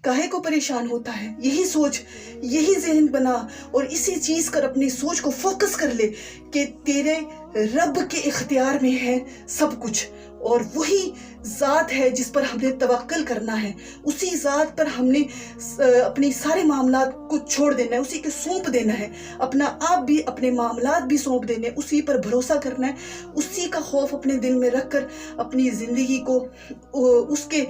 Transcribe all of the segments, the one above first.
काहे को परेशान होता है? यही सोच, यही ज़हन बना और इसी चीज़ कर अपनी सोच को फोकस कर ले कि तेरे रब के इख्तियार में है सब कुछ, और वही ज़ात है जिस पर हमने तवक्कल करना है। उसी ज़ात पर हमने अपनी सारे मामलात को छोड़ देना है, उसी के सौंप देना है, अपना आप भी अपने मामलात भी सौंप देने, उसी पर भरोसा करना है, उसी का खौफ अपने दिल में रख कर अपनी ज़िंदगी को उसके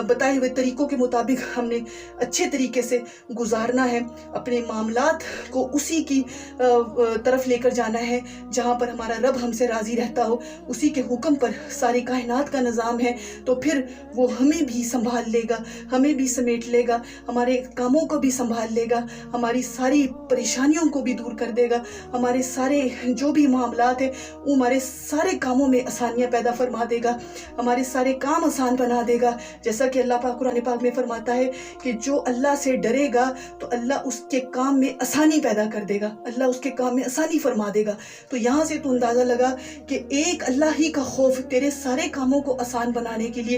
बताए हुए तरीक़ों के मुताबिक हमने अच्छे तरीके से गुजारना है। अपने मामलात को उसी की तरफ लेकर जाना है जहाँ पर हमारा रब हमसे राज़ी रहता हो, उसी के हुक्म पर सारी कायनात का निज़ाम है, तो फिर वो हमें भी संभाल लेगा, हमें भी समेट लेगा, हमारे कामों को भी संभाल लेगा, हमारी सारी परेशानियों को भी दूर कर देगा, हमारे सारे जो भी मामलात हैं वो हमारे सारे कामों में आसानियाँ पैदा फरमा देगा, हमारे सारे काम आसान बना देगा। जैसा कि अल्लाह पाक कुरान पाक में फरमाता है कि जो अल्लाह से डरेगा तो अल्लाह उसके काम में आसानी पैदा कर देगा, अल्लाह उसके काम में आसानी फरमा देगा। तो यहाँ से तो अंदाज़ा लगा कि एक अल्लाह ही का खौफ तेरे सारे कामों को आसान बनाने के लिए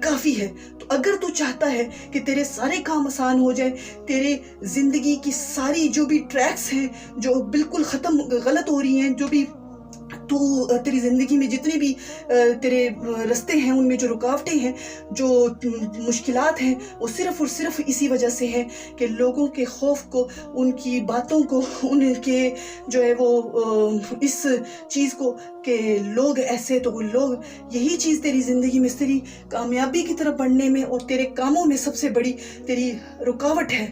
काफ़ी है। तो अगर तू चाहता है कि तेरे सारे काम आसान हो जाए, तेरे ज़िंदगी की सारी जो भी ट्रैक्स हैं जो बिल्कुल ख़त्म गलत हो रही हैं, जो भी तेरी ज़िंदगी में जितने भी तेरे रास्ते हैं उनमें जो रुकावटें हैं, जो मुश्किलात हैं, वो सिर्फ़ और सिर्फ इसी वजह से हैं कि लोगों के खौफ को, उनकी बातों को, उनके जो है वो इस चीज़ को कि लोग ऐसे, तो वो लोग यही चीज़ तेरी ज़िंदगी में तेरी कामयाबी की तरफ बढ़ने में और तेरे कामों में सबसे बड़ी तेरी रुकावट है।